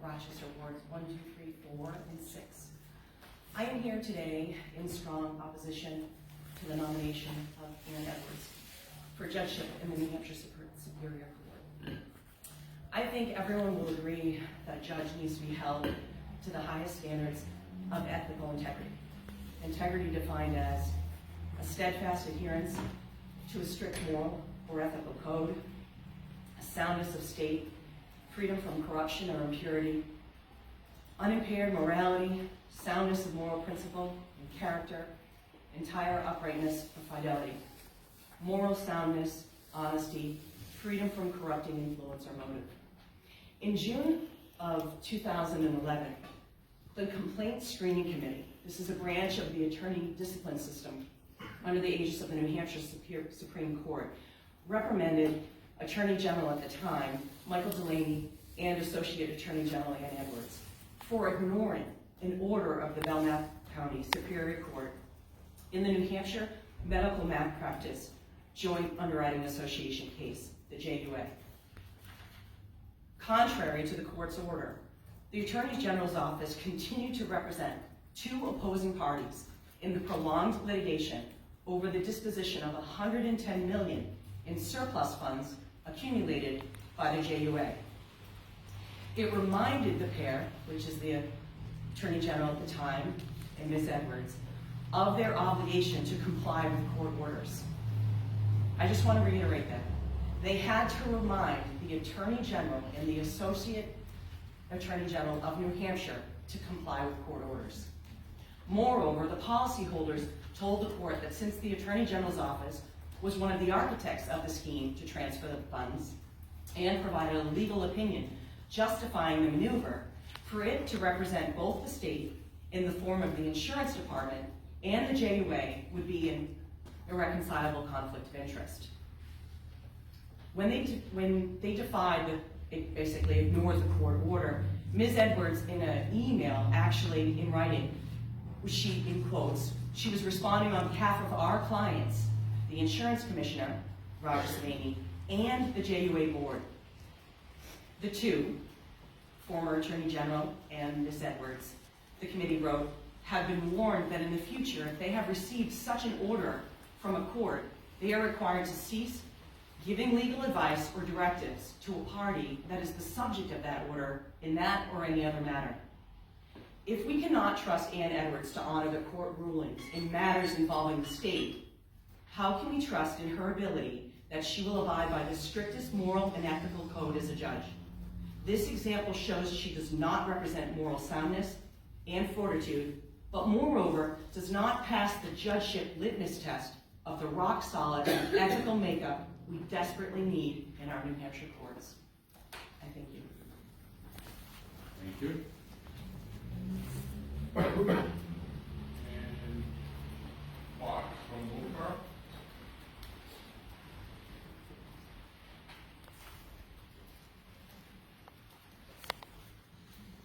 Rochester Wards 1, 2, 3, 4, and 6. I am here today in strong opposition to the nomination of Ann Edwards for judgeship in the New Hampshire Superior Court. I think everyone will agree that a judge needs to be held to the highest standards of ethical integrity. Integrity defined as a steadfast adherence to a strict moral or ethical code, a soundness of state, freedom from corruption or impurity, unimpaired morality, soundness of moral principle and character, entire uprightness of fidelity, moral soundness, honesty, freedom from corrupting influence or motive. In June of 2011, the Complaint Screening Committee, this is a branch of the attorney discipline system under the aegis of the New Hampshire Supreme Court, reprimanded Attorney General at the time, Michael Delaney, and Associate Attorney General Ann Edwards for ignoring an order of the Belknap County Superior Court in the New Hampshire Medical Malpractice Joint Underwriting Association case, the JUA. Contrary to the court's order, the Attorney General's office continued to represent two opposing parties in the prolonged litigation over the disposition of $110 million in surplus funds accumulated by the JUA. It reminded the pair, which is the Attorney General at the time and Ms. Edwards, of their obligation to comply with court orders. I just want to reiterate that. They had to remind the Attorney General and the Associate Attorney General of New Hampshire to comply with court orders. Moreover, the policyholders told the court that since the Attorney General's office was one of the architects of the scheme to transfer the funds and provided a legal opinion justifying the maneuver, for it to represent both the state in the form of the insurance department and the JUA would be an irreconcilable conflict of interest. When they defied, basically ignored the court order, Ms. Edwards, in an email, actually in writing, she, in quotes, she was responding on behalf of our clients, the insurance commissioner, Roger Delaney, and the JUA board. The two, former Attorney General and Ms. Edwards, the committee wrote, have been warned that in the future, if they have received such an order from a court, they are required to cease giving legal advice or directives to a party that is the subject of that order in that or any other matter. If we cannot trust Ann Edwards to honor the court rulings in matters involving the state, how can we trust in her ability that she will abide by the strictest moral and ethical code as a judge? This example shows she does not represent moral soundness and fortitude, but moreover, does not pass the judgeship litmus test of the rock-solid ethical makeup we desperately need in our New Hampshire courts. I thank you. Thank you.